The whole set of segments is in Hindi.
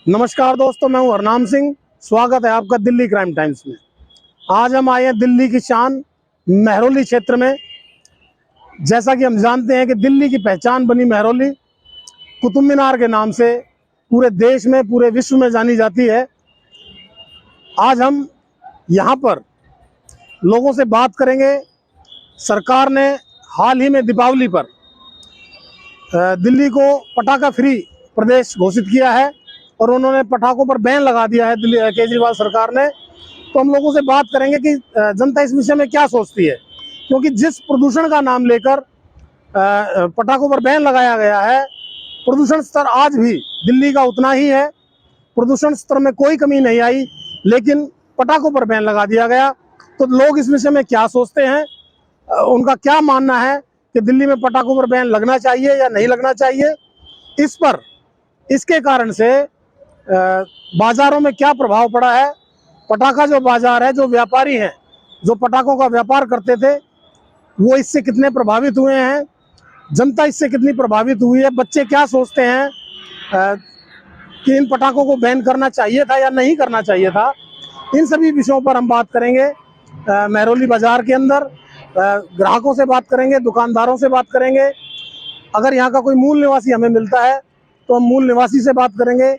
नमस्कार दोस्तों, मैं हूं हरनाम सिंह। स्वागत है आपका दिल्ली क्राइम टाइम्स में। आज हम आए हैं दिल्ली की शान महरौली क्षेत्र में। जैसा कि हम जानते हैं कि दिल्ली की पहचान बनी महरौली कुतुब मीनार के नाम से पूरे देश में, पूरे विश्व में जानी जाती है। आज हम यहां पर लोगों से बात करेंगे। सरकार ने हाल ही में दीपावली पर दिल्ली को पटाखा फ्री प्रदेश घोषित किया है और उन्होंने पटाखों पर बैन लगा दिया है दिल्ली केजरीवाल सरकार ने। तो हम लोगों से बात करेंगे कि जनता इस विषय में क्या सोचती है, क्योंकि जिस प्रदूषण का नाम लेकर पटाखों पर बैन लगाया गया है, प्रदूषण स्तर आज भी दिल्ली का उतना ही है। प्रदूषण स्तर में कोई कमी नहीं आई, लेकिन पटाखों पर बैन लगा दिया गया। तो लोग इस विषय में क्या सोचते हैं, उनका क्या मानना है कि दिल्ली में पटाखों पर बैन लगना चाहिए या नहीं लगना चाहिए, इस पर इसके कारण से बाजारों में क्या प्रभाव पड़ा है। पटाखा जो बाजार है, जो व्यापारी हैं, जो पटाखों का व्यापार करते थे, वो इससे कितने प्रभावित हुए हैं, जनता इससे कितनी प्रभावित हुई है, बच्चे क्या सोचते हैं कि इन पटाखों को बैन करना चाहिए था या नहीं करना चाहिए था। इन सभी विषयों पर हम बात करेंगे। महरौली बाजार के अंदर ग्राहकों से बात करेंगे, दुकानदारों से बात करेंगे। अगर यहाँ का कोई मूल निवासी हमें मिलता है तो हम मूल निवासी से बात करेंगे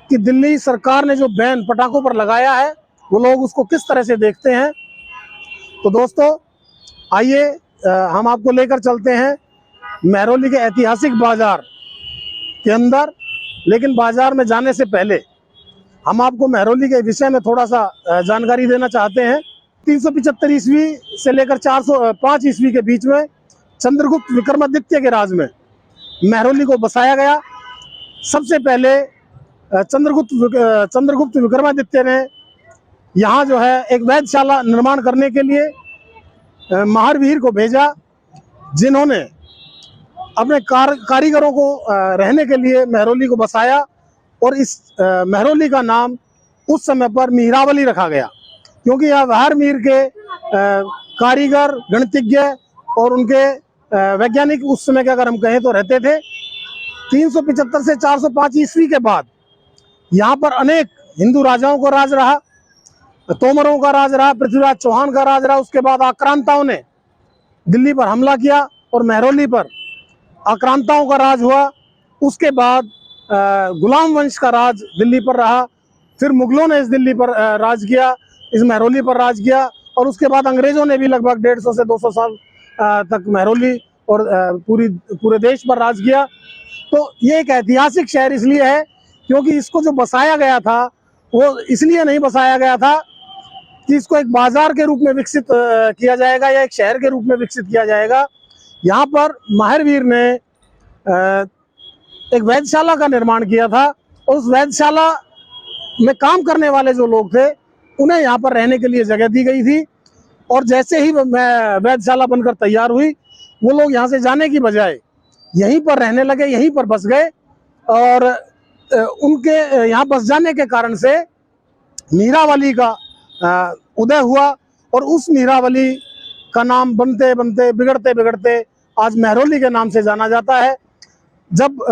कि दिल्ली सरकार ने जो बैन पटाखों पर लगाया है, वो लोग उसको किस तरह से देखते हैं। तो दोस्तों आइए हम आपको लेकर चलते हैं महरौली के ऐतिहासिक बाजार के अंदर। लेकिन बाजार में जाने से पहले हम आपको महरौली के विषय में थोड़ा सा जानकारी देना चाहते हैं। 375 ईस्वी से लेकर 405 ईस्वी के बीच में चंद्रगुप्त विक्रमादित्य के राज में महरौली को बसाया गया। सबसे पहले चंद्रगुप्त विक्रमादित्य ने यहाँ जो है एक वैधशाला निर्माण करने के लिए महारवीर को भेजा, जिन्होंने अपने कारीगरों को रहने के लिए महरौली को बसाया। और इस महरौली का नाम उस समय पर मीरावली रखा गया, क्योंकि यह महारवीर के कारीगर, गणितज्ञ और उनके वैज्ञानिक उस समय के अगर हम कहें तो रहते थे। 375 से 405 ईस्वी के बाद यहाँ पर अनेक हिंदू राजाओं का राज रहा, तोमरों का राज रहा, पृथ्वीराज चौहान का राज रहा। उसके बाद आक्रांताओं ने दिल्ली पर हमला किया और महरौली पर आक्रांताओं का राज हुआ। उसके बाद गुलाम वंश का राज दिल्ली पर रहा। फिर मुगलों ने इस दिल्ली पर राज किया, इस महरौली पर राज किया। और उसके बाद अंग्रेजों ने भी लगभग 150 से 200 साल तक महरौली और पूरे देश पर राज किया। तो ये एक ऐतिहासिक शहर इसलिए है क्योंकि इसको जो बसाया गया था, वो इसलिए नहीं बसाया गया था कि इसको एक बाजार के रूप में विकसित किया जाएगा या एक शहर के रूप में विकसित किया जाएगा। यहाँ पर महारवीर ने एक वैधशाला का निर्माण किया था और उस वैधशाला में काम करने वाले जो लोग थे, उन्हें यहाँ पर रहने के लिए जगह दी गई थी। और जैसे ही वैधशाला बनकर तैयार हुई, वो लोग यहाँ से जाने की बजाय यहीं पर रहने लगे, यहीं पर बस गए। और उनके यहाँ बस जाने के कारण से मीरावली का उदय हुआ और उस मीरावली का नाम बनते बनते, बिगड़ते बिगड़ते आज महरौली के नाम से जाना जाता है। जब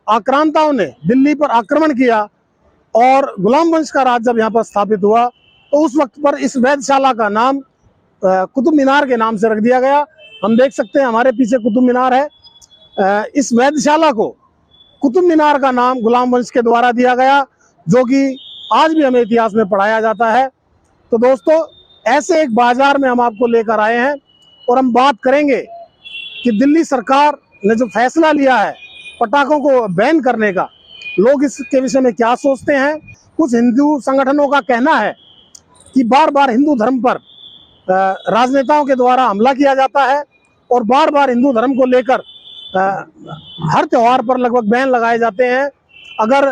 आक्रांताओं ने दिल्ली पर आक्रमण किया और गुलाम वंश का राज जब यहाँ पर स्थापित हुआ, तो उस वक्त पर इस वैधशाला का नाम कुतुब मीनार के नाम से रख दिया गया। हम देख सकते हैं हमारे पीछे कुतुब मीनार है। इस वैधशाला को कुतुब मीनार का नाम गुलाम वंश के द्वारा दिया गया, जो कि आज भी हमें इतिहास में पढ़ाया जाता है। तो दोस्तों ऐसे एक बाजार में हम आपको लेकर आए हैं और हम बात करेंगे कि दिल्ली सरकार ने जो फैसला लिया है पटाखों को बैन करने का, लोग इसके विषय में क्या सोचते हैं। कुछ हिंदू संगठनों का कहना है कि बार बार हिंदू धर्म पर राजनेताओं के द्वारा हमला किया जाता है और बार बार हिंदू धर्म को लेकर हर त्योहार पर लगभग बैन लगाए जाते हैं। अगर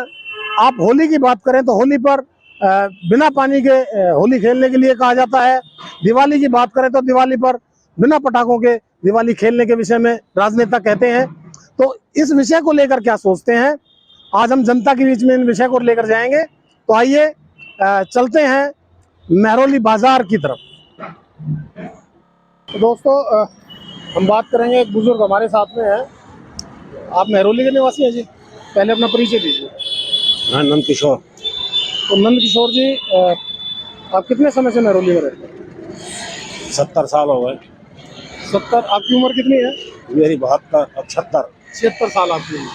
आप होली की बात करें तो होली पर बिना पानी के होली खेलने के लिए कहा जाता है। दिवाली की बात करें तो दिवाली पर बिना पटाखों के दिवाली खेलने के विषय में राजनेता कहते हैं। तो इस विषय को लेकर क्या सोचते हैं, आज हम जनता के बीच में इन विषय को लेकर जाएंगे। तो आइए चलते हैं महरौली बाजार की तरफ। तो दोस्तों हम बात करेंगे, एक बुजुर्ग हमारे साथ में है। आप महरौली के निवासी हैं जी? पहले अपना परिचय दीजिए। हाँ, नंद किशोर। तो नंद किशोर जी, आप कितने समय से महरौली में रहते हैं? 70 साल हो गए। 70। आपकी उम्र कितनी है? मेरी 72 अब 76। 76 साल आपकी उम्र।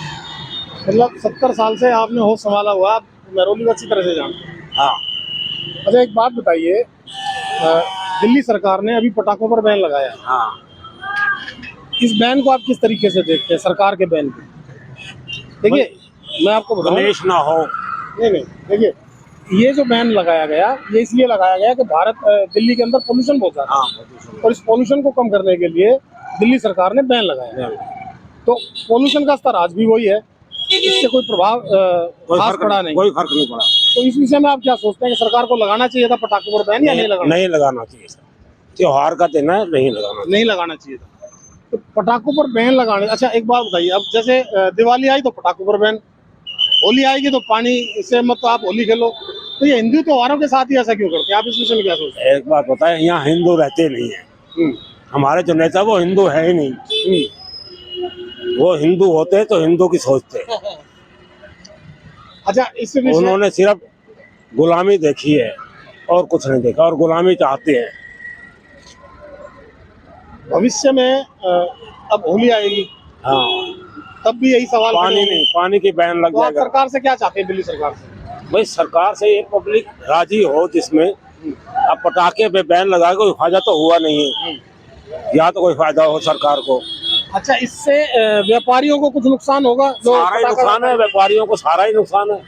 मतलब 70 साल से आपने होश संभाला हुआ, आप महरौली को अच्छी तरह से जानते हैं। हाँ। अच्छा, एक बात बताइए, दिल्ली सरकार ने अभी पटाखों पर बैन लगाया है। हाँ। इस बैन को आप किस तरीके से देखते हैं, सरकार के बैन को? देखिए, मैं आपको बताऊं, गणेश ना हो। नहीं, देखिए, ये जो बैन लगाया गया, ये इसलिए लगाया गया कि दिल्ली के अंदर पोल्यूशन बहुत ज़्यादा है, हाँ, और इस पोल्यूशन को कम करने के लिए दिल्ली सरकार ने बैन लगाया है। तो पोल्यूशन का स्तर आज भी वही है, इससे कोई प्रभाव खास पड़ा नहीं। कोई फर्क नहीं पड़ा। तो इस विषय में आप क्या सोचते हैं कि सरकार को लगाना चाहिए था पटाखों पर बैन, या नहीं लगाना? नहीं लगाना चाहिए सर, त्योहार का दिन है, नहीं लगाना चाहिए था। तो पटाखों पर बैन लगाने, अच्छा एक बात बताइए, अब जैसे दिवाली आई तो पटाखों पर बैन, होली आएगी तो पानी से मत आप होली खेलो, तो ये हिंदू त्योहारों के साथ ही ऐसा क्यों करते हैं? आप इस विषय में क्या सोचते हैं? एक बात बताएं, यहाँ हिंदू रहते नहीं है। हमारे जो नेता वो हिंदू है ही नहीं। वो हिंदू होते तो हिंदू की सोचते। अच्छा, इस विषय उन्होंने सिर्फ गुलामी देखी है और कुछ नहीं देखा, और गुलामी चाहते हैं। भविष्य में अब होली आएगी, हाँ, तब भी यही सवाल पानी नहीं, पानी की बैन लग तो आप जाएगा। सरकार से क्या चाहते हैं, दिल्ली सरकार से? भाई सरकार से ये पब्लिक राजी हो, जिसमें अब पटाखे पे बैन लगा कोई फायदा तो हुआ नहीं है, या तो कोई फायदा हो सरकार को। अच्छा, इससे व्यापारियों को कुछ नुकसान होगा? सारा ही नुकसान है, व्यापारियों को सारा ही नुकसान है।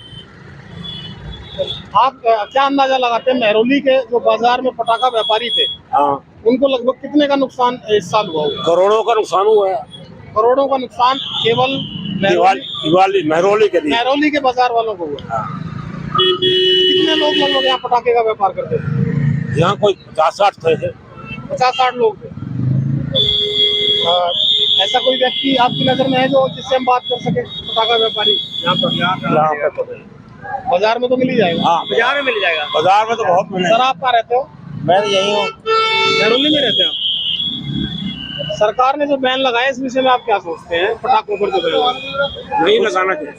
आप क्या अंदाजा लगाते हैं, महरौली के जो बाजार में पटाखा व्यापारी थे, हाँ, उनको लगभग कितने का नुकसान इस साल हुआ होगा? करोड़ों का नुकसान हुआ है। करोड़ों का नुकसान केवल दिवाली महरौली के लिए, महरौली के बाजार वालों को हुआ। हाँ। कितने लोग लगभग यहाँ पटाखे का व्यापार करते थे? यहाँ कोई 50-60 थे। 50-60 लोग थे। ऐसा कोई व्यक्ति आपकी नजर में है जो जिससे हम बात कर सके, पटाखा व्यापारी यहाँ पर? तो बाजार में तो मिल ही जाएगा। हाँ, बाजार में मिल जाएगा। बाजार में तो बहुत मिलेगा। सर, आप कहाँ रहते हो? मैं यही हूँ, महरौली में रहते हैं आप। सरकार ने जो बैन लगाया, इस विषय में आप क्या सोचते हैं, पटाखों पर जो बैन नहीं लगाना चाहिए।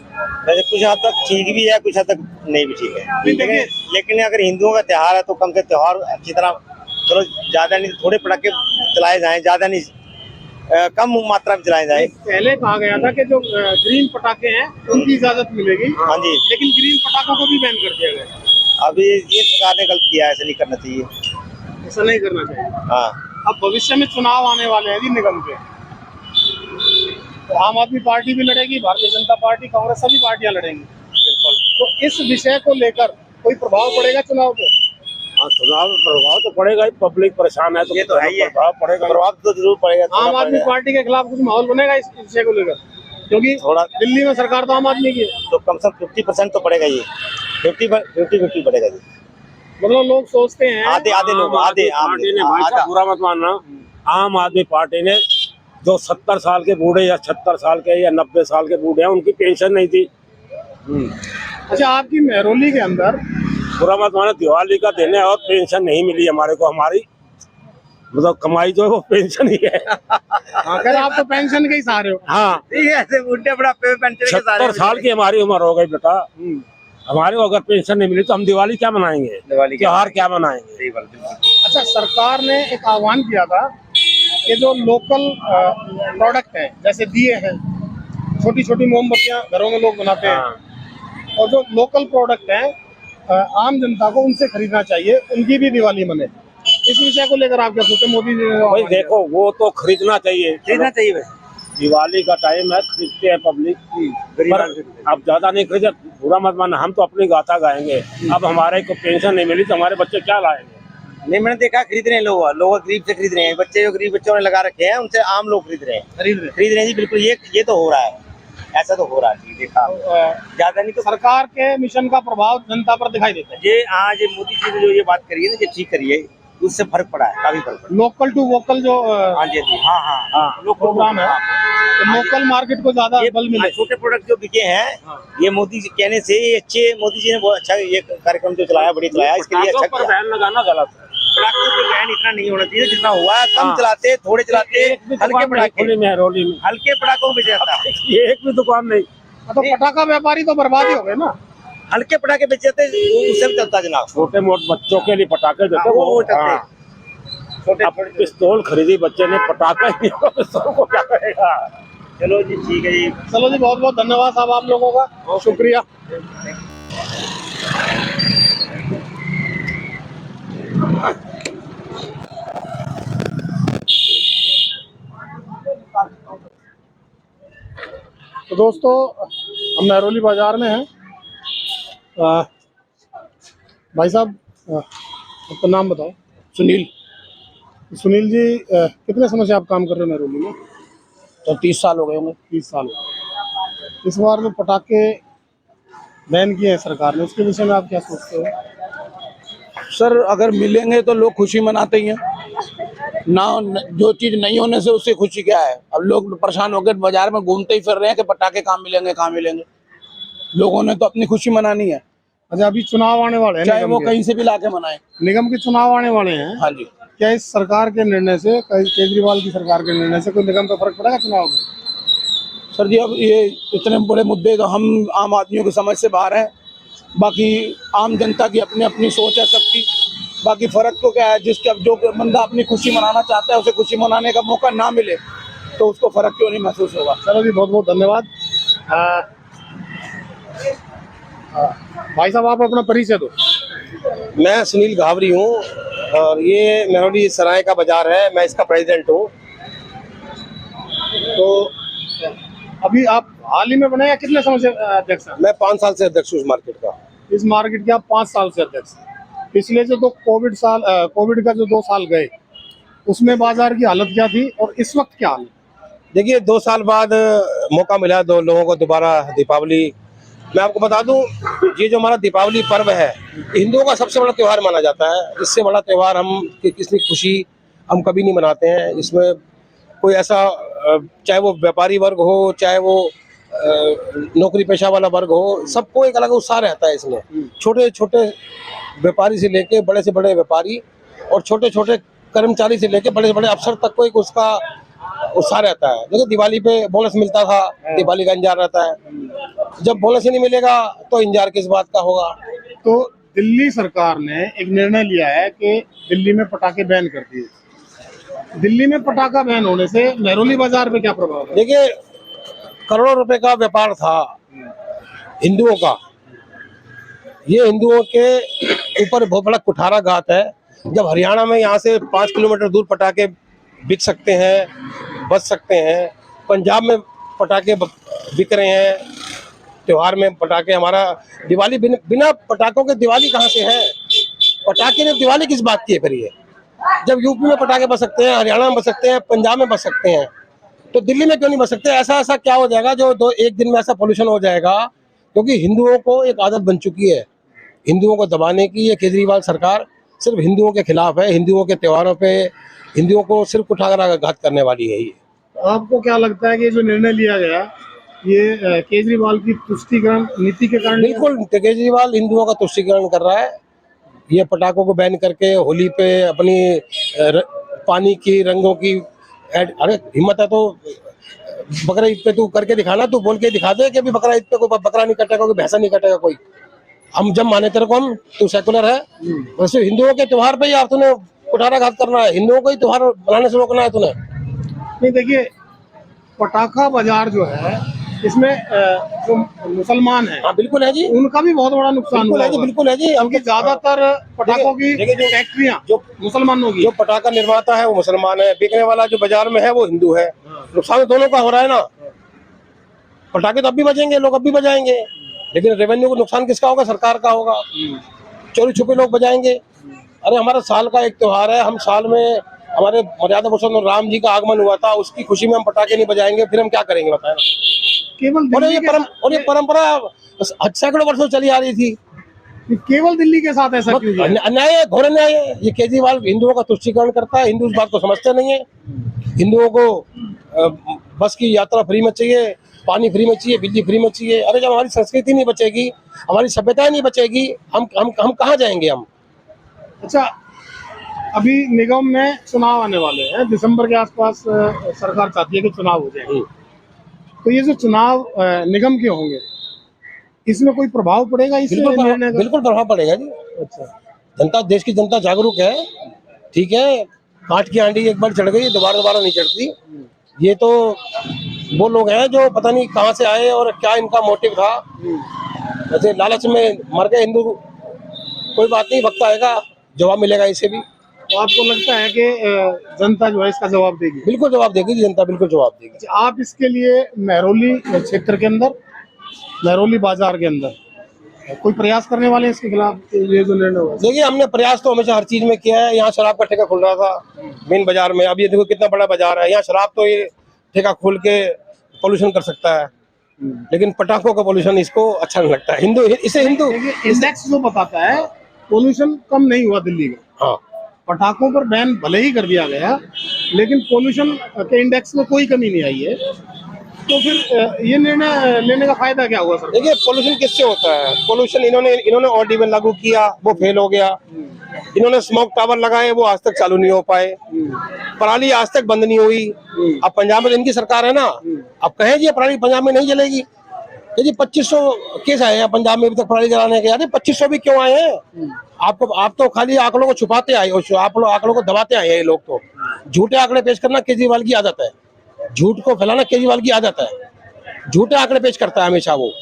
वैसे कुछ हद तक ठीक भी है, कुछ हद तक नहीं भी ठीक है। लेकिन अगर हिंदुओं का त्योहार है तो कम से त्योहार अच्छी तरह, चलो ज्यादा नहीं, थोड़े पटाखे चलाए जाएं, ज्यादा नहीं, कम मात्रा में चलाए जाएं। पहले कहा गया था कि जो ग्रीन पटाखे हैं उनकी इजाजत मिलेगी। हाँ जी, लेकिन ग्रीन पटाखों को भी बैन कर दिया गया। अभी ये सरकार ने गलत किया है, ऐसा नहीं करना चाहिए। ऐसा नहीं करना चाहिए। हाँ, अब भविष्य में चुनाव आने वाले हैं जी निगम के, तो आम आदमी पार्टी भी लड़ेगी, भारतीय जनता पार्टी, कांग्रेस, सभी पार्टियां लड़ेंगी। बिल्कुल। तो इस विषय को लेकर कोई प्रभाव पड़ेगा चुनाव पे? हाँ, चुनाव में प्रभाव तो पड़ेगा ही, पब्लिक परेशान है तो ये तो है ही है। प्रभाव पड़ेगा, प्रभाव तो जरूर पड़ेगा। आम आदमी पार्टी के खिलाफ कुछ माहौल बनेगा इस विषय को लेकर, क्योंकि थोड़ा दिल्ली में सरकार तो आम आदमी की है। तो कम से कम 50% तो पड़ेगा, ये 50-50 पड़ेगा ये। मतलब लोग सोचते हैं, आधे लोग, पार्टी ने, भाई साहब बुरा मत मानना, आम आदमी पार्टी ने जो 70 साल के बूढ़े या 76 साल के या 90 साल के बूढ़े हैं, उनकी पेंशन नहीं थी। अच्छा, आपकी महरौली के अंदर बुरा मत माना, दिवाली का दिन है और पेंशन नहीं मिली हमारे को, हमारी मतलब कमाई जो है वो पेंशन ही है। अगर आप तो पेंशन के ही सहारे हो। हाँ, ठीक है, ऐसे बूढ़े बुढ़ापे में पेंशन के सारे 70 साल की हमारी उम्र हो गई बेटा, हमारे को अगर पेंशन नहीं मिली तो हम दिवाली क्या मनाएंगे, त्योहार क्या मनाएंगे। अच्छा, सरकार ने एक आह्वान किया था कि जो लोकल प्रोडक्ट हैं, जैसे दिए हैं, छोटी छोटी मोमबत्तियां घरों में लोग बनाते हैं, और जो लोकल प्रोडक्ट हैं आम जनता को उनसे खरीदना चाहिए, उनकी भी दिवाली मने। इस विषय को लेकर आप क्या सोचते हैं? मोदी जी ने भाई देखो, वो तो खरीदना चाहिए, चाहिए। दिवाली का टाइम है, खरीदते हैं पब्लिक, पर अब ज्यादा नहीं खरीदे, बुरा मत मानना, हम तो अपनी गाथा गाएंगे। अब हमारे को पेंशन नहीं मिली तो हमारे बच्चे क्या लाएंगे? नहीं, मैंने देखा खरीद रहे हैं लोग गरीब से खरीद रहे हैं, बच्चे जो गरीब बच्चों ने लगा रखे हैं उनसे आम लोग खरीद रहे हैं जी, बिल्कुल। ये तो हो रहा है, ऐसा तो हो रहा है, देखा ज्यादा नहीं। तो सरकार के मिशन का प्रभाव जनता पर दिखाई देता है। ये आज मोदी जी ने जो ये बात करी है ना, ये ठीक करी है, उससे फर्क पड़ा है, काफी फर्क पड़ा। लोकल टू वोकल जो हाँ जी, हाँ, प्रोग्राम है, तो लोकल मार्केट को ज्यादा बल मिले। छोटे प्रोडक्ट जो बिके हैं, ये मोदी जी कहने से ये अच्छे, मोदी जी ने बहुत अच्छा ये कार्यक्रम जो चलाया, बढ़िया चलाया, इसके लिए अच्छा किया। बैन लगाना गलत है, पटाखों पे बैन इतना नहीं होना चाहिए जितना हुआ है। कम चलाते, थोड़े चलाते, हल्के पटाखे, महरौली में हल्के पटाखों में जाता है। एक भी दुकान नहीं, तो पटाखा व्यापारी तो बर्बाद ही हो गए ना। हल्के पटाखे बेचे जाते उससे भी चलता जनाब। छोटे मोटे बच्चों के लिए पटाखे देते हाँ, वो चलते हाँ। हैं। छोटे अब पिस्तौल खरीदी बच्चे ने, पटाखा ही नहीं होगा, पिस्तौल को क्या करेगा। चलो जी ठीक है जी। चलो जी, बहुत बहुत धन्यवाद साहब आप लोगों का, शुक्रिया। तो दोस्तों, हम मेहरौली बाजार में हैं। भाई साहब, आपका नाम बताओ। सुनील। सुनील जी, कितने समय से आप काम कर रहे हो मेहरौली में? तो 30 साल हो गए होंगे। 30 साल। इस बार जो पटाखे बैन किए हैं सरकार ने, उसके विषय में आप क्या सोचते हो? सर अगर मिलेंगे तो लोग खुशी मनाते ही हैं ना, जो चीज नहीं होने से उससे खुशी क्या है। अब लोग परेशान होकर बाजार में घूमते ही फिर रहे हैं कि पटाखे कहाँ मिलेंगे कहाँ मिलेंगे। लोगों ने तो अपनी खुशी मनानी है, अच्छा, अभी चुनाव आने वाले हैं, चाहे वो निगम कहीं से भी लाके मनाए। निगम के चुनाव आने वाले हैं। हाँ जी। क्या इस सरकार के निर्णय से, केजरीवाल की सरकार के निर्णय से कोई निगम पर फर्क पड़ेगा चुनाव में? सर जी, अब ये इतने बड़े मुद्दे तो हम आम आदमियों की समझ से बाहर हैं। बाकी आम जनता की अपनी अपनी सोच है सबकी। बाकी फर्क तो क्या है, जिसके जो बंदा अपनी खुशी मनाना चाहता है उसे खुशी मनाने का मौका ना मिले तो उसको फर्क क्यों नहीं महसूस होगा। चलो जी, बहुत बहुत धन्यवाद। भाई साहब, आप अपना परिचय दो। मैं सुनील घावरी हूँ और ये मेहरौली सराय का बाजार है, मैं इसका प्रेसिडेंट हूँ। तो अभी आप हाल ही में बने या कितने समय से अध्यक्ष हैं? मैं 5 साल से अध्यक्ष हूँ इस मार्केट का। इस मार्केट के आप 5 साल से अध्यक्ष हैं। पिछले जो 2 कोविड का जो 2 साल गए, उसमें बाजार की हालत क्या थी और इस वक्त क्या हालत? देखिए 2 साल बाद मौका मिला 2 लोगों को दोबारा दीपावली। मैं आपको बता दूं, ये जो हमारा दीपावली पर्व है हिंदुओं का सबसे बड़ा त्यौहार माना जाता है। इससे बड़ा त्यौहार हम किसी खुशी हम कभी नहीं मनाते हैं। इसमें कोई ऐसा चाहे वो व्यापारी वर्ग हो, चाहे वो नौकरी पेशा वाला वर्ग हो, सबको एक अलग उत्साह रहता है इसमें। छोटे छोटे व्यापारी से लेके बड़े से बड़े व्यापारी और छोटे छोटे कर्मचारी से लेके बड़े से बड़े अफसर तक को एक उसका उत्साह रहता है। देखो दिवाली पे बोनस मिलता था, दिवाली का इंतजार रहता है। जब बोनस ही नहीं मिलेगा तो इंतजार किस बात का होगा। तो दिल्ली सरकार ने एक निर्णय लिया है कि दिल्ली में पटाखे बैन कर दिए। दिल्ली में पटाखा बैन होने से मेहरौली बाजार पे क्या प्रभाव है? देखिए करोड़ों रुपए का व्यापार था हिंदुओं का, ये हिंदुओं के ऊपर बहुत बड़ा कुठाराघात है। जब हरियाणा में यहाँ से 5 किलोमीटर दूर पटाखे बिक सकते हैं, बच सकते हैं, पंजाब में पटाखे बिक रहे हैं, त्योहार में पटाखे, हमारा दिवाली बिना पटाखों के दिवाली कहाँ से है? पटाखे ने दिवाली किस बात की है फिर ये? जब यूपी में पटाखे बच सकते हैं, हरियाणा में बच सकते हैं, पंजाब में बच सकते हैं, तो दिल्ली में क्यों नहीं बच सकते? ऐसा क्या हो जाएगा जो एक दिन में ऐसा पोल्यूशन हो जाएगा? क्योंकि हिंदुओं को एक आदत बन चुकी है हिंदुओं को दबाने की। ये केजरीवाल सरकार सिर्फ हिंदुओं के खिलाफ है, हिंदुओं के त्योहारों पे हिंदुओं को सिर्फ कुठाराघात करने वाली है ये। आपको क्या लगता है कि जो निर्णय लिया गया, ये केजरीवाल की तुष्टीकरण नीति के कारण? बिल्कुल, केजरीवाल हिंदुओं का तुष्टीकरण कर रहा है। ये पटाखों को बैन करके होली पे अपनी पानी की रंगों की अरे हिम्मत है तो बकरा ईद पे तू करके दिखाना, तू बोल के दिखा दे कि अभी बकरा ईद पे कोई बकरा नहीं कटेगा, कोई भैंसा नहीं कटेगा कोई। हम जब माने तेरे को, हम तू सेकुलर है, वैसे हिंदुओं के त्योहार पे ही आप तूने कुठाराघात करना है, हिंदुओं को ही त्योहार बनाने से रोकना है तूने। नहीं, देखिए पटाखा बाजार जो है, इसमें जो मुसलमान हैं, हाँ बिल्कुल है जी, उनका भी बहुत बड़ा नुकसान हुआ है। बिल्कुल है जी। क्योंकि ज्यादातर पटाखों की फैक्ट्रियां जो मुसलमानों की, जो पटाखा निर्माता है वो मुसलमान है, बिकने वाला जो बाजार में है वो हिंदू है। नुकसान दोनों का हो रहा है ना। पटाखे तो अब भी बजेंगे, लोग अब भी बजाएंगे, लेकिन रेवेन्यू को नुकसान किसका होगा? सरकार का होगा। चोरी छुपे लोग बजाएंगे। अरे हमारा साल का एक त्योहार है, हम साल में हमारे मर्यादा पुरुषोत्तम राम जी का आगमन हुआ था, उसकी खुशी में हम पटाखे नहीं बजाएंगे, फिर हम क्या करेंगे बताएं? केवल और ये परंपरा सैकड़ों वर्षों चली आ रही थी। केवल दिल्ली के साथ ऐसा क्यों है? अन्याय है, घोर अन्याय है। ये केजरीवाल हिंदुओं का तुष्टीकरण करता है, हिंदू इस बात को समझते नहीं है। हिंदुओं को बस की यात्रा फ्री में चाहिए, पानी फ्री में चाहिए, बिजली फ्री में चाहिए। अरे जब हमारी संस्कृति नहीं बचेगी, हमारी सभ्यता नहीं बचेगी, हम कहाँ जाएंगे हम? अच्छा, अभी निगम में चुनाव आने वाले हैं, दिसंबर के आसपास सरकार चाहती है कि चुनाव हो जाए। तो ये जो चुनाव निगम के होंगे, इसमें कोई प्रभाव पड़ेगा इससे निर्णय का? बिल्कुल प्रभाव पड़ेगा जी। अच्छा, जनता, देश की जनता जागरूक है, ठीक है। काट की आंधी एक बार चढ़ गई, दोबारा नहीं चढ़ती। ये तो वो लोग हैं जो पता नहीं कहाँ से आए और क्या इनका मोटिव था। जैसे लालच में मर गए हिंदू, कोई बात नहीं, वक्त आएगा, जवाब मिलेगा इसे भी। तो आपको लगता है कि जनता जो है इसका जवाब देगी? बिल्कुल जवाब देगी जी, जनता बिल्कुल जवाब देगी। आप इसके लिए महरौली क्षेत्र के अंदर, महरौली बाजार के अंदर कोई प्रयास करने वाले हैं इसके खिलाफ, ये जो निर्णय हुआ? देखिए, हमने प्रयास तो हमेशा हर चीज में किया है। यहाँ शराब का ठेका खुल रहा था मेन बाजार में, अब ये देखो कितना बड़ा बाजार है। यहाँ शराब तो ये ठेका खोल के पोल्यूशन कर सकता है, लेकिन पटाखों का पोल्यूशन इसको अच्छा नहीं लगता है। इसे हिंदू इंडेक्स जो बताता है पोल्यूशन कम नहीं हुआ दिल्ली का। हाँ, पटाखों पर बैन भले ही कर दिया गया, लेकिन पोल्यूशन के इंडेक्स में कोई कमी नहीं आई है। तो फिर ये निर्णय लेने का फायदा क्या हुआ सर? देखिए, पोल्यूशन किससे होता है? पोल्यूशन इन्होंने ऑर्डिनल लागू किया, वो फेल हो गया। इन्होंने स्मोक टावर लगाए, वो आज तक चालू नहीं हो पाए। पराली आज तक बंद नहीं हुई। अब पंजाब में इनकी सरकार है ना, अब कहें जी पराली पंजाब में नहीं जलेगी। जी 2500 केस आए हैं पंजाब में अभी तक पराली जलाने के। अरे 2500 भी क्यों आए हैं? आप तो खाली आंकड़ों को छुपाते आए हो, आप लोग आंकड़ों को दबाते आए हैं। ये लोग तो झूठे आंकड़े पेश करना केजरीवाल की आदत है, झूठ को फैलाना केजरीवाल की आदत है। झूठे आंकड़े पेश करता है हमेशा वो।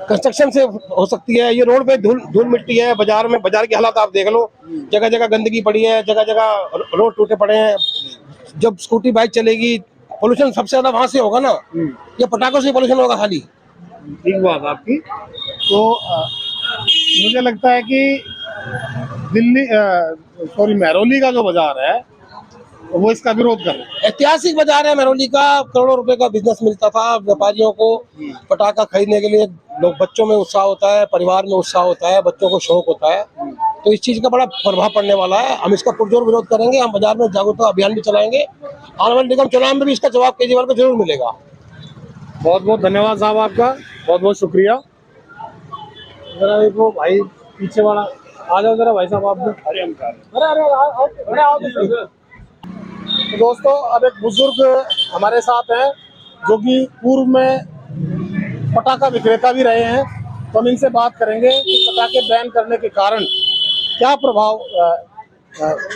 कंस्ट्रक्शन से हो सकती है, ये रोड पे धूल मिट्टी है, बाजार में, बाजार की हालत आप देख लो, जगह जगह गंदगी पड़ी है, जगह जगह रोड टूटे पड़े हैं। जब स्कूटी बाइक चलेगी, पोल्यूशन सबसे ज्यादा वहां से होगा ना, ये पटाखों से पोल्यूशन होगा खाली। ठीक बात आपकी। तो मुझे लगता है कि महरौली का जो बाजार है वो इसका विरोध कर रहे हैं। ऐतिहासिक बाजार है महरौली का, करोड़ों रुपए का बिजनेस मिलता था व्यापारियों को पटाखा खरीदने के लिए। लोग, बच्चों में उत्साह होता है, परिवार में उत्साह होता है, बच्चों को शौक होता है, तो इस चीज का बड़ा प्रभाव पड़ने वाला है। हम इसका पुरजोर विरोध करेंगे। हम बाजार में जागरूकता अभियान भी चलाएंगे। आने वाले निगम चुनाव में भी इसका जवाब केजरीवाल को जरूर मिलेगा। बहुत बहुत धन्यवाद साहब आपका, बहुत बहुत शुक्रिया। जरा देखो भाई, पीछे वाला आ जाओ जरा भाई साहब, आप भी। अरे आओ। तो दोस्तों, अब एक बुजुर्ग हमारे साथ हैं जो कि पूर्व में पटाखा विक्रेता भी रहे हैं, तो हम इनसे बात करेंगे कि पटाखे बैन करने के कारण क्या प्रभाव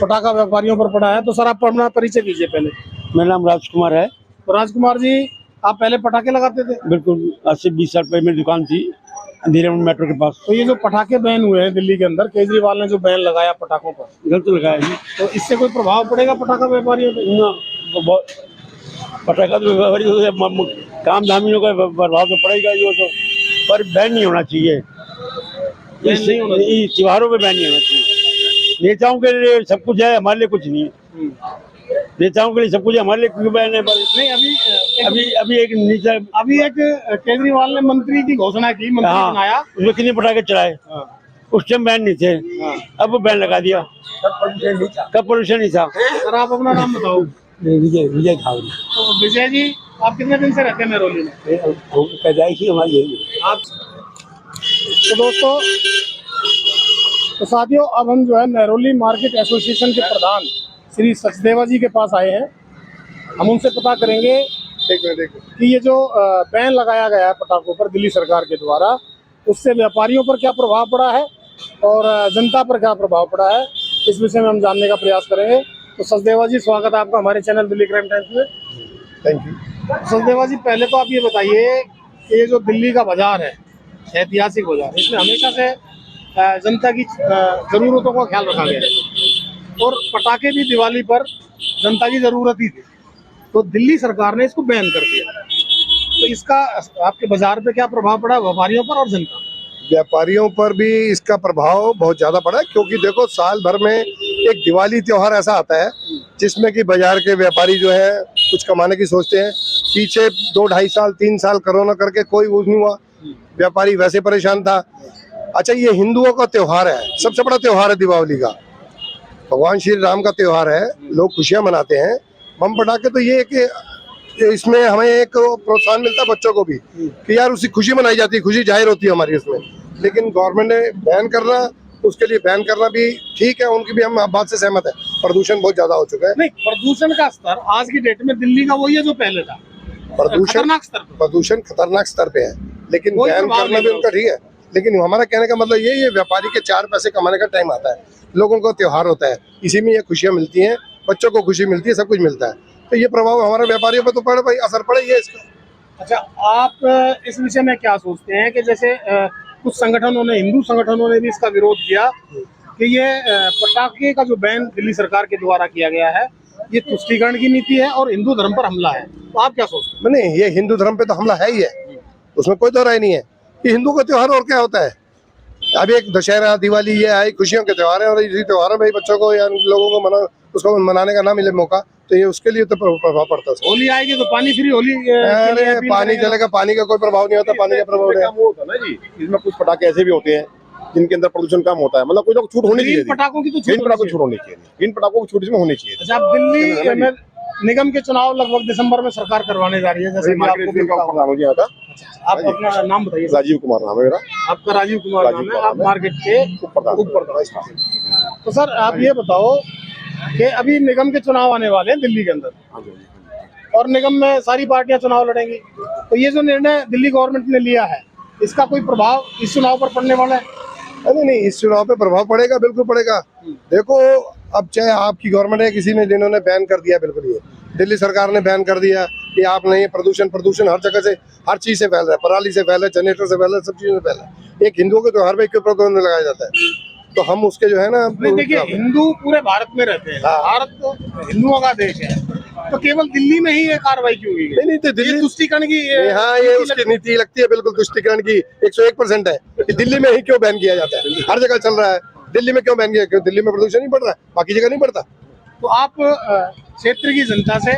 पटाखा व्यापारियों पर पड़ा है। तो सर, आप अपना परिचय दीजिए पहले। मेरा नाम राजकुमार है। तो राजकुमार जी, आप पहले पटाखे लगाते थे? बिल्कुल, आज से 20 साल पहले मेरी दुकान थी अंधेरे में मेट्रो के पास। तो ये जो पटाखे बैन हुए हैं दिल्ली के अंदर, केजरीवाल ने जो बैन लगाया पटाखों पर, गलत लगाया जी। तो इससे कोई प्रभाव पड़ेगा पटाखा व्यापारियों पे? पटाखा तो व्यापारी काम धामियों का प्रभाव तो पड़ेगा ही, वो तो, पर बैन नहीं होना चाहिए। इस त्योहारों में बैन नहीं होना चाहिए। नेताओं के लिए सब कुछ है, हमारे लिए कुछ नहीं है। नेताओं के लिए सब कुछ है, हमारे लिए क्यों बैन है? नहीं, अभी एक केजरीवाल ने मंत्री की घोषणा की, मंत्री बनाया, उसमें कितने पटाखे चलाए। उस टाइम बैन नहीं थे, अब वो बैन लगा दिया। कब पोल्यूशन नहीं था। सर, आप अपना नाम बताओ। विजय खावरी। तो विजय जी, आप कितने दिन से रहते हैं महरौली में? पैदाइश ही हमारी यही है। आप तो दोस्तों, तो साथियों, अब हम जो है महरौली मार्केट एसोसिएशन के प्रधान श्री सचदेवा जी के पास आए हैं। हम उनसे पता करेंगे कि ये जो बैन लगाया गया है पटाखों पर दिल्ली सरकार के द्वारा, उससे व्यापारियों पर क्या प्रभाव पड़ा है और जनता पर क्या प्रभाव पड़ा है, इस विषय में हम जानने का प्रयास करेंगे। तो सचदेवा जी, स्वागत है आपका हमारे चैनल दिल्ली क्राइम टाइम्स में। Thank you. सचदेवा जी, पहले तो आप ये बताइए कि ये जो दिल्ली का बाजार है, ऐतिहासिक बाजार, इसमें हमेशा से जनता की ज़रूरतों का ख्याल रखा गया है और पटाखे भी दिवाली पर जनता की ज़रूरत ही थी, तो दिल्ली सरकार ने इसको बैन कर दिया। तो इसका आपके बाजार पे क्या प्रभाव पड़ा, व्यापारियों पर और जनता पर? व्यापारियों पर भी इसका प्रभाव बहुत ज़्यादा पड़ा है, क्योंकि देखो, साल भर में एक दिवाली त्योहार ऐसा आता है जिसमें कि बाजार के व्यापारी जो है कुछ कमाने की सोचते हैं। पीछे 2, 2.5 साल, 3 साल कोरोना करके कोई यूज नहीं हुआ, व्यापारी वैसे परेशान था। अच्छा, ये हिंदुओं का त्योहार है, सबसे बड़ा त्योहार है दीपावली का, भगवान श्री राम का त्योहार है, लोग खुशियाँ मनाते हैं। बम पटाखे तो ये कि इसमें हमें एक प्रोत्साहन मिलता है बच्चों को भी कि यार उसकी खुशी मनाई जाती है, खुशी जाहिर होती है हमारी उसमें। लेकिन गवर्नमेंट ने बैन करना, उसके लिए बैन करना भी ठीक है, उनकी भी हम बात से सहमत है। प्रदूषण बहुत ज्यादा हो चुका है। नहीं, प्रदूषण का स्तर आज की डेट में दिल्ली का वही है जो पहले था। प्रदूषण खतरनाक स्तर पे है। लेकिन कोई बैन प्रभाव करना नहीं भी था उनका ठीक है। लेकिन हमारा कहने का मतलब ये व्यापारी के 4 पैसे कमाने का टाइम आता है, लोगों को त्योहार होता है, इसी में ये खुशियां मिलती हैं, बच्चों को खुशी मिलती है, सब कुछ मिलता है। तो ये प्रभाव हमारे व्यापारियों पर तो पड़े भाई, असर पड़े ही है इसका। अच्छा, आप इस विषय में क्या सोचते हैं कि जैसे कुछ संगठनों ने, हिंदू संगठनों ने भी इसका विरोध किया कि ये पटाखे का जो बैन दिल्ली सरकार के द्वारा किया गया है, ये तुष्टीकरण की नीति है और हिंदू धर्म पर हमला है। तो आप क्या सोचते नहीं, ये हिंदू धर्म पे तो हमला है ही है, उसमें कोई दो राय नहीं है। कि हिंदू का त्योहार और क्या होता है? अभी एक दशहरा, दिवाली, ये आई खुशियों के त्योहार है, और इसी त्योहारों में बच्चों को या लोगों को उसको मनाने का ना मिले मौका, तो ये उसके लिए तो प्रभाव पड़ता है। हैं? होली आएगी तो पानी फ्री होली के लिए अरे अपील पानी करेंगे। चलेगा, पानी का कोई प्रभाव नहीं होता, पानी का प्रभाव नहीं है। वो होता है ना जी, इसमें कुछ पटाखे ऐसे भी होते हैं जिनके अंदर प्रदूषण कम होता है, मतलब कोई ना कोई छूट होनी चाहिए। ग्रीन पटाखों की तो ग्रीन छूट पटाखों होनी की छूट होनी चाहिए, ग्रीन पटाखों की छूट इसमें होनी चाहिए। चाहिए। अच्छा, अब दिल्ली में निगम के चुनाव लगभग दिसंबर में सरकार करवाने जा रही है, जैसे कि आपको भी पता होगा। प्रधान जी यहाँ का आप अपना नाम बताइए। राजीव कुमार नाम है मेरा। आपका राजीव कुमार नाम है, आप मार्केट के प्रधान। तो सर आप ये बताओ कि अभी निगम के चुनाव आने वाले हैं दिल्ली के अंदर, और निगम में सारी पार्टियां चुनाव लड़ेंगी, तो ये जो निर्णय दिल्ली गवर्नमेंट ने लिया है, इसका कोई प्रभाव इस चुनाव पर पड़ने वाला है? नहीं, इस चुनाव पे प्रभाव पड़ेगा, बिल्कुल पड़ेगा। देखो, अब चाहे आपकी गवर्नमेंट है, किसी ने, जिन्होंने बैन कर दिया, बिल्कुल ये दिल्ली सरकार ने बैन कर दिया कि आप नहीं, प्रदूषण हर जगह से, हर चीज से फैल रहा है, पराली से फैल रहा है, जनरेटर से फैल रहा है, सब चीजों से फैल रहा है। एक हिंदुओं के त्योहार पे क्यों प्रतिबंध लगाया जाता है? तो हम उसके जो है ना, नहीं, देखिए, हिंदू पूरे भारत में रहते हैं, भारत तो हिंदुओं का देश है, तो केवल दिल्ली में ही ये कार्रवाई क्यों हुई है? नहीं तो दिल्ली तुष्टीकरण की हाँ, ये उसकी नीति लगती है, बिल्कुल तुष्टीकरण की 101% है कि दिल्ली में ही क्यों बैन किया जाता है, हर जगह चल रहा है, दिल्ली में क्यों बैन किया? क्यों दिल्ली में प्रदूषण नहीं बढ़ रहा है, बाकी जगह नहीं बढ़ता। तो आप क्षेत्र की जनता से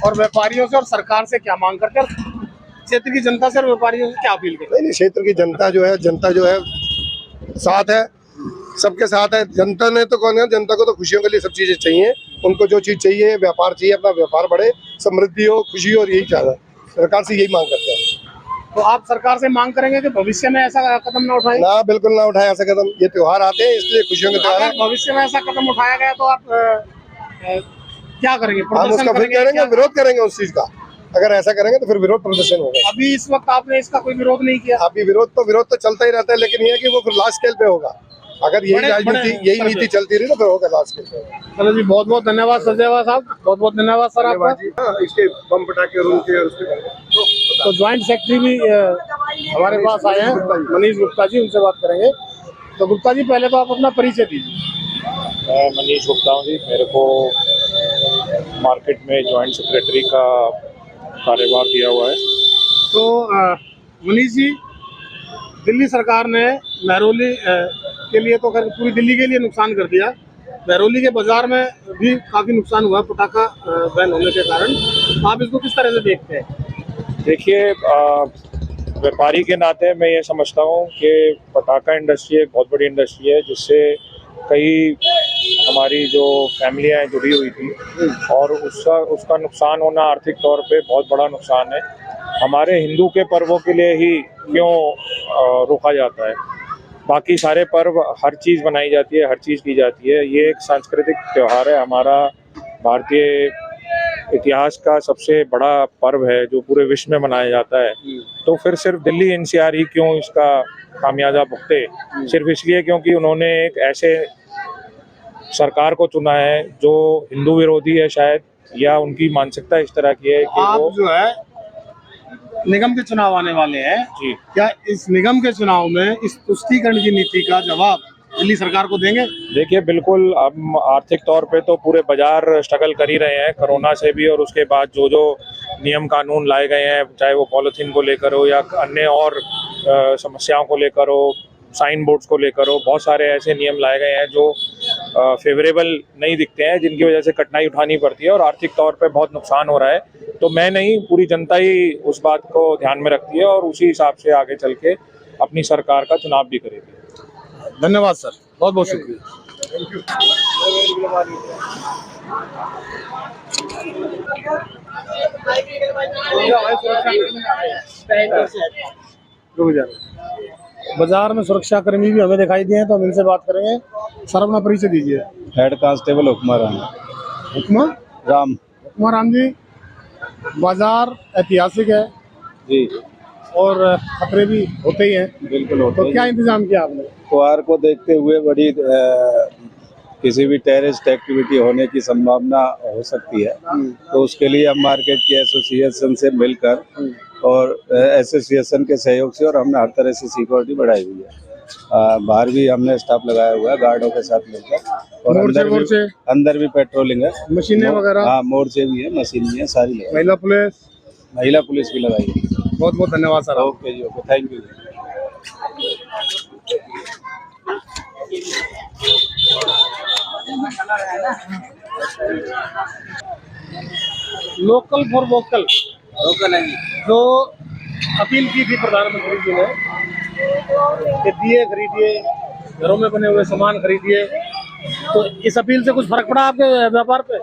और व्यापारियों से और सरकार से क्या मांग करते हैं, क्षेत्र की जनता से और व्यापारियों से क्या अपील करते हैं? नहीं, क्षेत्र की जनता जो है साथ है, सबके साथ है। जनता ने तो कौन है, जनता को तो खुशियों के लिए सब चीजें चाहिए, उनको जो चीज चाहिए, व्यापार चाहिए, अपना व्यापार बढ़े, समृद्धि हो, खुशी हो, और यही चाहता है। सरकार से यही मांग करते हैं। तो आप सरकार से मांग करेंगे कि भविष्य में ऐसा कदम न उठाए? ना, बिल्कुल ना उठाए ऐसा कदम। ये त्योहार आते हैं इसलिए खुशियों के त्योहार है। अगर भविष्य में ऐसा कदम उठाया गया तो आप क्या करेंगे? हम प्रदर्शन उसका फिर करेंगे करेंगे, क्या? विरोध करेंगे उस चीज का। अगर ऐसा करेंगे तो फिर विरोध प्रदर्शन होगा। अभी इस वक्त आपने इसका कोई विरोध नहीं किया? अभी विरोध तो चलता ही रहता है, लेकिन ये है कि वो फिर लास्ट स्केल पे होगा। अगर यही राजनीति, यही नीति चलती रही तो फिर होगा लास्ट स्केल पे। चलो जी, बहुत बहुत धन्यवाद सचदेवा साहब, बहुत बहुत धन्यवाद सर आपका। इसके बम पटाखे और उनके तो ज्वाइंट सेक्रेटरी भी हमारे पास आए हैं, मनीष गुप्ता जी, उनसे बात करेंगे। तो गुप्ता जी, पहले तो आप अपना परिचय दीजिए। मैं मनीष गुप्ता हूँ जी, मेरे को मार्केट में जॉइंट सेक्रेटरी का कार्यभार दिया हुआ है। तो मनीष जी, दिल्ली सरकार ने मेहरौली के लिए तो खैर पूरी दिल्ली के लिए नुकसान कर दिया, मेहरौली के बाजार में भी काफ़ी नुकसान हुआ पटाखा बैन होने के कारण। आप इसको किस तरह से देखते हैं? देखिए, व्यापारी के नाते मैं ये समझता हूँ कि पटाखा इंडस्ट्री एक बहुत बड़ी इंडस्ट्री है, जिससे कई हमारी जो फैमिलियाँ जुड़ी हुई थी, और उसका नुकसान होना आर्थिक तौर पे बहुत बड़ा नुकसान है। हमारे हिंदू के पर्वों के लिए ही क्यों रोका जाता है? बाकी सारे पर्व, हर चीज़ बनाई जाती है, हर चीज़ की जाती है। ये एक सांस्कृतिक त्यौहार है, हमारा भारतीय इतिहास का सबसे बड़ा पर्व है जो पूरे विश्व में मनाया जाता है। तो फिर सिर्फ दिल्ली एनसीआर ही क्यों इसका खामियाजा भुगते? सिर्फ इसलिए क्योंकि उन्होंने एक ऐसे सरकार को चुना है जो हिंदू विरोधी है शायद, या उनकी मानसिकता इस तरह की है कि आप वो जो है निगम के चुनाव आने वाले हैं जी, क्या इस निगम के चुनाव में इस तुष्टीकरण की नीति का जवाब दिल्ली सरकार को देंगे? देखिए, बिल्कुल, अब आर्थिक तौर पे तो पूरे बाजार स्ट्रगल कर ही रहे हैं कोरोना से भी, और उसके बाद जो जो नियम कानून लाए गए हैं, चाहे वो पॉलिथीन को लेकर हो या अन्य और समस्याओं को लेकर हो, साइन बोर्ड्स को लेकर हो, बहुत सारे ऐसे नियम लाए गए हैं जो फेवरेबल नहीं दिखते हैं, जिनकी वजह से कठिनाई उठानी पड़ती है और आर्थिक तौर पे बहुत नुकसान हो रहा है। तो मैं नहीं, पूरी जनता ही उस बात को ध्यान में रखती है और उसी हिसाब से आगे चल के अपनी सरकार का चुनाव भी करेगी। धन्यवाद सर, बहुत बहुत शुक्रिया। रुक जा। बाजार में सुरक्षा कर्मी भी हमें दिखाई दिए हैं, तो हम इनसे बात करेंगे। सर, अपना परिचय दीजिए। हेड कांस्टेबल हुक्मा राम। हुक्मा राम जी, बाजार ऐतिहासिक है जी, और खतरे भी होते ही हैं, बिल्कुल होते तो हैं। क्या इंतजाम किया आपने? त्योहार को देखते हुए बड़ी किसी भी टेररिस्ट एक्टिविटी होने की संभावना हो सकती है, तो उसके लिए हम मार्केट की एसोसिएशन से मिलकर और एसोसिएशन के सहयोग से, और हमने हर तरह से सिक्योरिटी बढ़ाई हुई है। बाहर भी हमने स्टाफ लगाया हुआ है गार्डों के साथ मिलकर, और मोर्चे अंदर भी पेट्रोलिंग है, मशीनें वगैरह? हाँ, मोर्चे भी है, मशीन भी है, सारी लगाई। महिला पुलिस? भी लगाई है। बहुत बहुत धन्यवाद सर। ओके जी, okay, thank you. Local for vocal जो अपील की थी प्रधानमंत्री जी ने कि दिए खरीदिए, घरों में बने हुए सामान खरीदिए, तो इस अपील से कुछ फर्क पड़ा आपके व्यापार पे?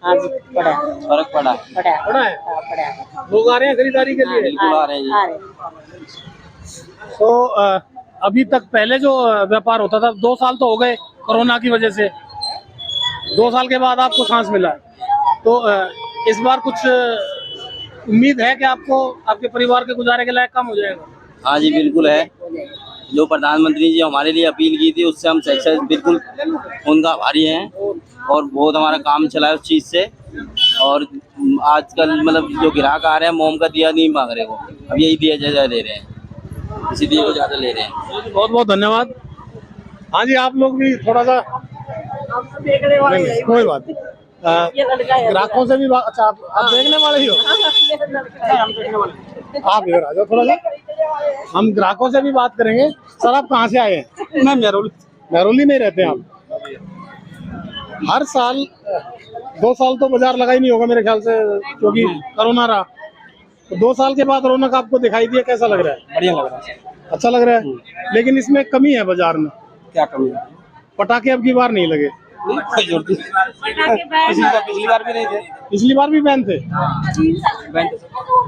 हाँ जी, पड़ा फर्क पड़ा पड़ा है? पड़ा। लोग आ रहे हैं खरीदारी के लिए? बिल्कुल आ रहे हैं जी। तो अभी तक पहले जो व्यापार होता था, 2 साल तो हो गए कोरोना की वजह से, 2 साल के बाद आपको सांस मिला, तो इस बार कुछ उम्मीद है कि आपको आपके परिवार के गुजारे के लायक काम हो जाएगा? हाँ जी, बिल्कुल है। जो प्रधानमंत्री जी हमारे लिए अपील की थी, उससे हम सक्सेस बिल्कुल उनका आभारी हैं, और बहुत हमारा काम चला है उस चीज़ से। और आजकल मतलब जो ग्राहक आ रहे हैं, मोम का दिया नहीं मांग रहे वो, अब यही दिया ज़्यादा ले रहे हैं, इसी दिए को ज़्यादा ले रहे हैं। बहुत बहुत धन्यवाद। हाँ जी, आप लोग भी थोड़ा सा देखने वाले नहीं, कोई बात नहीं। ये लड़का है। ग्राहकों से भी बात, अच्छा आप देखने वाले ही हो? हम देखने वाले। आप इधर आ जाओ थोड़ा सा, हम ग्राहकों से भी बात करेंगे। सर, आप कहाँ से आए हैं? मैं महरौली में ही रहते हैं आप? हर साल 2 साल तो बाजार लगा ही नहीं होगा मेरे ख्याल से, क्योंकि कोरोना रहा, तो 2 साल के बाद रौनक आपको दिखाई दिया, कैसा लग रहा है? बढ़िया लग रहा है। अच्छा लग रहा है, लेकिन इसमें कमी है बाजार में। क्या कमी है? पटाखे अब की बार नहीं लगे। कोई जरूरत नहीं। पिछली बार भी नहीं थे। पिछली बार भी बैन थे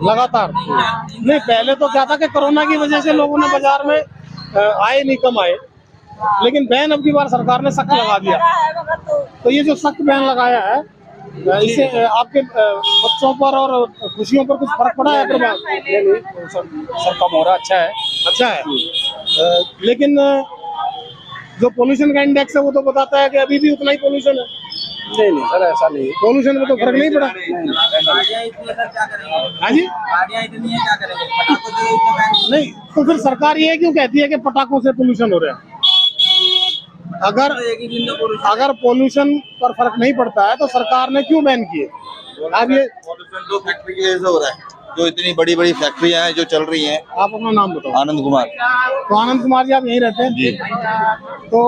लगातार? नहीं, पहले तो क्या था कि कोरोना की वजह से लोगों ने बाजार में आए नहीं, कम आए, लेकिन बैन अब की बार सरकार ने सख्त लगा दिया। तो ये जो सख्त बैन लगाया है, इससे आपके बच्चों पर और खुशियों पर कुछ फर्क पड़ा है? प्रभाव सर कम हो रहा, अच्छा है। लेकिन जो पोल्यूशन का इंडेक्स है वो तो बताता है कि अभी भी उतना ही पोल्यूशन है। नहीं सर, ऐसा नहीं है। पोल्यूशन में तो फर्क नहीं पड़ा। हाँ जी, नहीं, तो फिर सरकार ये क्यों कहती है कि पटाखों से पोल्यूशन हो रहा है? अगर पोल्यूशन पर फर्क नहीं पड़ता है तो सरकार ने क्यों बैन किए? अब ये पोल्यूशन तो फैक्ट्री की वजह से हो रहा है, जो इतनी बड़ी बड़ी फैक्ट्रियां हैं जो चल रही हैं। आप अपना नाम बताओ। आनंद कुमार। तो आनंद कुमार जी, आप यहीं रहते हैं? जी। तो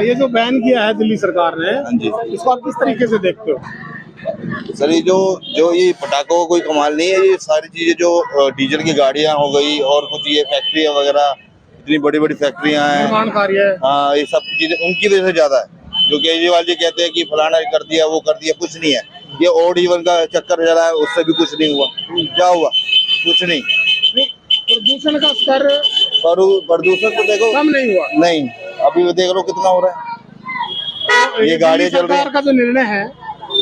ये जो बैन किया है दिल्ली सरकार ने, हाँ जी। इसको आप किस तरीके से देखते हो? सर, ये जो ये पटाखों का कोई कमाल नहीं है, ये सारी चीजें जो डीजल की गाड़ियां हो गई और कुछ ये फैक्ट्रियां वगैरह, इतनी बड़ी बड़ी फैक्ट्रियां हैं, निर्माण कार्य, हाँ, ये सब चीजें उनकी वजह से ज्यादा है। जो केजरीवाल जी कहते हैं कि फलाना कर दिया, वो कर दिया, कुछ नहीं है। ये ओड इवन का चक्कर चला है, उससे भी कुछ नहीं हुआ। क्या हुआ? कुछ नहीं। प्रदूषण का स्तर, प्रदूषण तो देखो कम नहीं हुआ। नहीं, अभी देख लो कितना हो रहा है। ये गाड़ियां चल रही सरकार का जो निर्णय है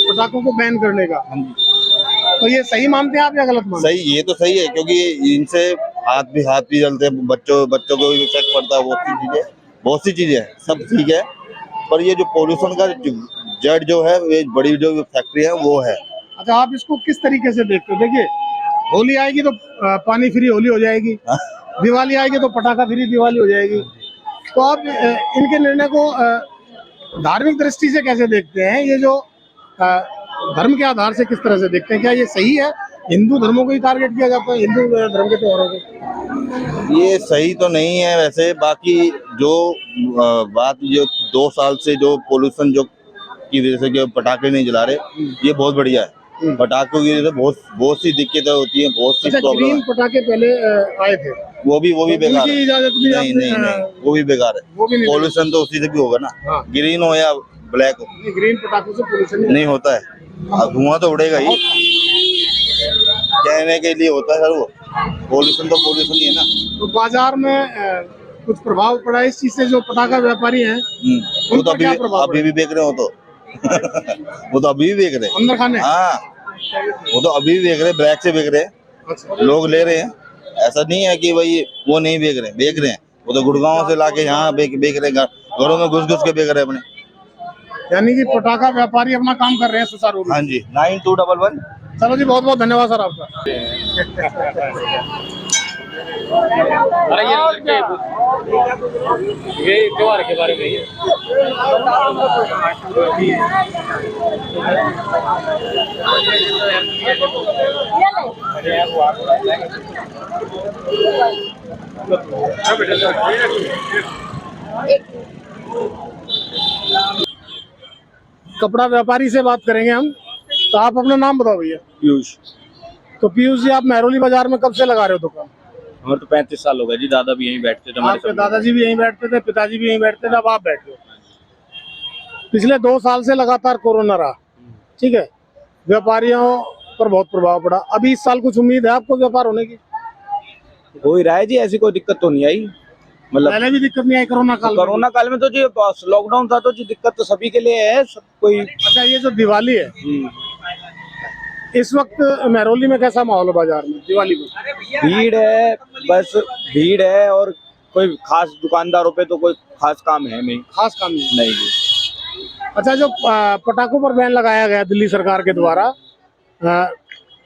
पटाखों को बैन करने का, तो ये सही मानते हैं आप या गलत मानते हैं? सही, ये तो सही है, क्योंकि इनसे हाथ भी जलते हैं, बच्चों को भी इफेक्ट पड़ता है, बहुत सी चीजें हैं, सब ठीक है। पर ये जो पोल्यूशन का जड़ जो है, ये बड़ी जो फैक्ट्री है वो है। अच्छा, आप इसको किस तरीके से देखते हो? देखिए, होली आएगी तो पानी फ्री होली हो जाएगी, दिवाली आएगी तो पटाखा फ्री दिवाली हो जाएगी। तो आप इनके निर्णय को धार्मिक दृष्टि से कैसे देखते हैं? ये जो धर्म के आधार से किस तरह से देखते हैं? क्या ये सही है? हिंदू धर्मों को ही टारगेट किया जाता है, हिंदू धर्म के त्योहारों को? ये सही तो नहीं है वैसे। बाकी जो बात, जो 2 साल से जो पोल्यूशन जो की वजह से जो पटाखे नहीं जला रहे, ये बहुत बढ़िया है। पटाखों की वजह से बहुत सी दिक्कतें होती हैं, बहुत सी प्रॉब्लम है। पटाखे पहले आए थे, वो भी बेकार है। इजाजत भी नहीं, वो भी बेकार है। पोल्यूशन तो उसी से भी होगा ना, ग्रीन हो या ब्लैक हो। ग्रीन पटाखों से पोल्यूशन नहीं होता है, धुआं तो उड़ेगा ही, कहने के लिए होता है सर। वो पोल्यूशन तो पोल्यूशन ही है ना। तो बाजार में कुछ प्रभाव पड़ा इस चीज से? जो पटाखा व्यापारी हैं वो तो अभी भी बेच रहे हो, तो वो तो अभी भी बेच रहे हैं अंदर खाने। हाँ, वो तो अभी भी बेच रहे, ब्लैक से बेच रहे हैं। लोग ले रहे हैं, ऐसा नहीं है कि भाई वो नहीं बेच रहे हैं। वो तो गुड़गांव से लाके यहाँ बेच रहे हैं, घरों में घुस के बेच रहे हैं अपने। यानी कि पटाखा व्यापारी अपना काम कर रहे हैं सुचारू रूप से। हाँ जी, 9211। चलो जी, बहुत बहुत धन्यवाद सर आपका। ये त्योहार के बारे में ही कपड़ा व्यापारी से बात करेंगे हम। तो आप अपना नाम बताओ भैया। पीयूष। तो पीयूष जी, आप मेहरौली बाजार में कब से लगा रहे हो दुकान? हमारे तो 35 साल हो गए जी, दादा भी यहीं बैठते थे हमारे आपके दादाजी भी यहीं बैठते थे, पिताजी भी यहीं बैठते थे, अब आप बैठते हो। पिछले 2 साल से लगातार कोरोना रहा, ठीक है, व्यापारियों पर बहुत प्रभाव पड़ा। अभी इस साल कुछ उम्मीद है आपको व्यापार होने की? हो ही रहा है जी, ऐसी कोई दिक्कत तो नहीं आई। मतलब पहले भी दिक्कत नहीं आई कोरोना काल में? कोरोना काल में तो जी लॉकडाउन था, तो जी दिक्कत तो सभी के लिए है, सब कोई। अच्छा, ये जो दिवाली है, इस वक्त मेहरौली में कैसा माहौल है बाजार में दिवाली में? भीड़ है, बस भीड़ है, और कोई खास दुकानदारों पे तो कोई खास काम है नहीं। खास काम नहीं जी। अच्छा, जो पटाखों पर बैन लगाया गया दिल्ली सरकार के द्वारा,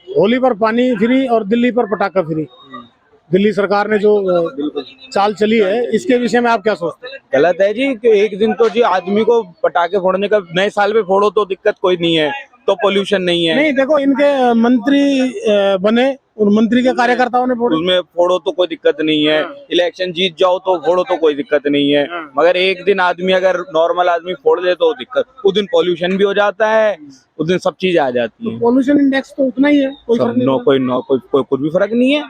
होली पर पानी फ्री और दिल्ली पर पटाखा फ्री, दिल्ली सरकार ने जो चाल चली है, इसके विषय में आप क्या सोचते हैं? गलत है जी, कि एक दिन तो जी आदमी को पटाखे फोड़ने का, नए साल में फोड़ो तो दिक्कत कोई नहीं है, तो पोल्यूशन नहीं है। नहीं, देखो, इनके मंत्री बने और मंत्री के कार्यकर्ताओं ने फोड़े, उसमें फोड़ो तो कोई दिक्कत नहीं है। इलेक्शन जीत जाओ तो फोड़ो तो कोई दिक्कत नहीं है। मगर एक दिन आदमी, अगर नॉर्मल आदमी फोड़ दे तो दिक्कत, उस दिन पोल्यूशन भी हो जाता है, उस दिन सब चीजें आ जाती है। पोल्यूशन इंडेक्स तो उतना ही है, कोई फर्क नहीं कोई कुछ भी फर्क नहीं है।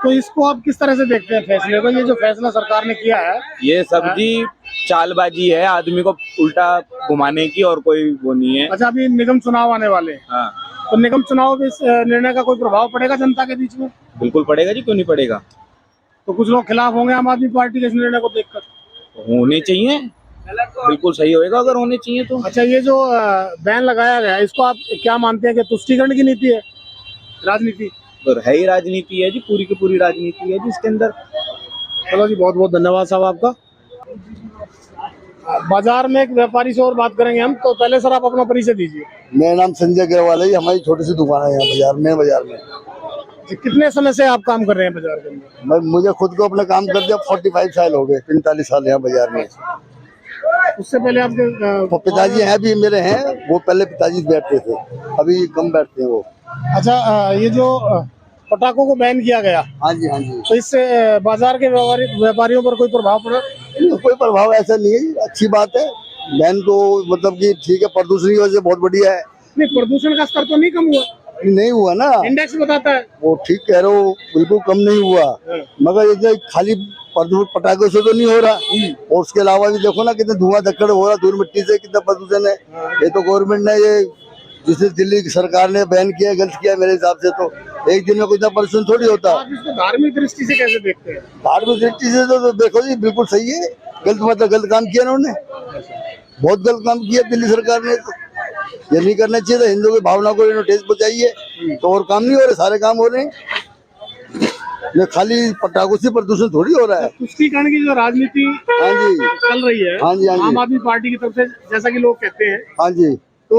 तो इसको आप किस तरह से देखते हैं फैसले को? ये जो फैसला सरकार ने किया है, ये सब जी चालबाजी है, आदमी को उल्टा घुमाने की, और कोई वो नहीं है। अच्छा, अभी निगम चुनाव आने वाले हैं, हाँ, तो निगम चुनाव में इस निर्णय का कोई प्रभाव पड़ेगा जनता के बीच में? बिल्कुल पड़ेगा जी, क्यों नहीं पड़ेगा। तो कुछ लोग खिलाफ होंगे आम आदमी पार्टी के इस निर्णय को देखकर? होने चाहिए, बिल्कुल सही होएगा अगर होने चाहिए तो। अच्छा, ये जो बैन लगाया गया है, इसको आप क्या मानते हैं कि तुष्टीकरण की नीति है, राजनीति? तो है ही राजनीति है जी, पूरी की पूरी राजनीति है जी इसके अंदर। चलो जी, बहुत बहुत धन्यवाद साहब आपका। बाजार में एक व्यापारी से और बात करेंगे हम। तो पहले सर आप अपना परिचय दीजिए। मेरा नाम संजय अग्रवाल है, हमारी छोटी सी दुकान है यहाँ बाजार में। कितने समय से आप काम कर रहे हैं बाजार के अंदर? मुझे खुद को अपना काम करते 45 साल हो गए, 45 साल यहाँ बाजार में। उससे पहले आपके पिताजी हैं भी मेरे हैं, वो पहले पिताजी बैठते थे, अभी कम बैठते हैं वो। अच्छा, ये जो पटाखों को बैन किया गया, हाँ जी हाँ जी, तो इससे बाजार के व्यापारियों पर कोई प्रभाव पड़ा? कोई प्रभाव ऐसा नहीं है, अच्छी बात है। बैन तो मतलब कि ठीक है, प्रदूषण की वजह से बहुत बढ़िया है। नहीं, प्रदूषण का स्तर तो नहीं कम हुआ? नहीं हुआ ना, इंडेक्स बताता है। वो ठीक कह रहे हो, बिल्कुल कम नहीं हुआ, मगर इतने खाली पटाखों से तो नहीं हो रहा। और उसके अलावा भी देखो ना, कितने धुआं धक्कड़ हो रहा, धूल मिट्टी से कितना प्रदूषण है। ये तो गवर्नमेंट ने, ये जिसे दिल्ली सरकार ने बैन किया, गलत किया मेरे हिसाब से। तो एक दिन में कोई इतना प्रदूषण थोड़ी होता। आप इसको धार्मिक दृष्टि से कैसे देखते हैं? धार्मिक दृष्टि से तो देखो जी, बिल्कुल सही है। गलत मतलब गलत काम किया इन्होंने, बहुत गलत काम किया दिल्ली सरकार ने। तो ये नहीं करना चाहिए था, हिंदुओं की भावना को इन्होंने ठेस पहुंचाई है, तो और काम नहीं हो रहे, सारे काम हो रहे हैं। ये खाली पटाखों से प्रदूषण थोड़ी हो रहा है। तुष्टीकरण की जो राजनीति हाँ जी चल रही है, हाँ जी हाँ जी, आम आदमी पार्टी की तरफ से, जैसा कि लोग कहते हैं, हाँ जी, तो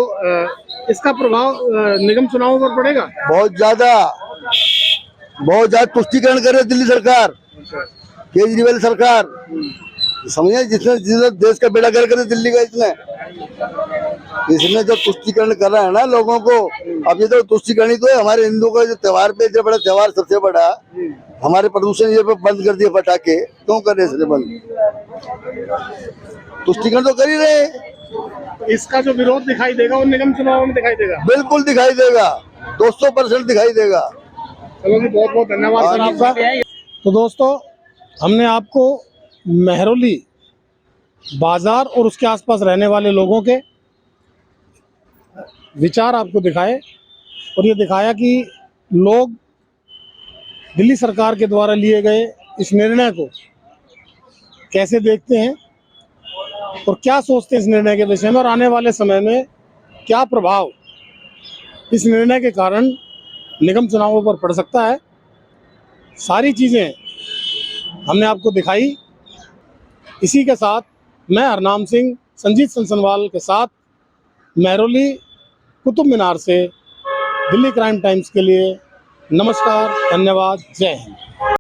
इसका प्रभाव निगम चुनावों पर पड़ेगा? बहुत ज्यादा तुष्टीकरण कर रही है दिल्ली सरकार, केजरीवाल सरकार। समझे, जिसने देश का बेड़ा गर्क करे दिल्ली का, इसने जो तुष्टीकरण कर रहा है ना लोगों को। अब ये तो तुष्टीकरण ही तो है। हमारे हिंदू का जो त्योहार पे, इतना बड़ा त्योहार, सबसे बड़ा, हमारे प्रदूषण ये पे बंद कर दिए पटाखे, क्यों कर रहे इसने बंद? तुष्टीकरण तो कर ही रहे। इसका जो विरोध दिखाई देगा वो निगम चुनाव में दिखाई देगा? बिल्कुल दिखाई देगा, 200% दिखाई देगा। चलो जी, बहुत बहुत धन्यवाद सर आपका। तो दोस्तों, हमने आपको मेहरौली बाजार और उसके आसपास रहने वाले लोगों के विचार आपको दिखाए, और ये दिखाया कि लोग दिल्ली सरकार के द्वारा लिए गए इस निर्णय को कैसे देखते हैं और क्या सोचते हैं इस निर्णय के विषय में, और आने वाले समय में क्या प्रभाव इस निर्णय के कारण निगम चुनावों पर पड़ सकता है। सारी चीज़ें हमने आपको दिखाई। इसी के साथ मैं हरनाम सिंह संजीत सनसनवाल के साथ महरौली कुतुब मीनार से दिल्ली क्राइम टाइम्स के लिए नमस्कार, धन्यवाद, जय हिंद।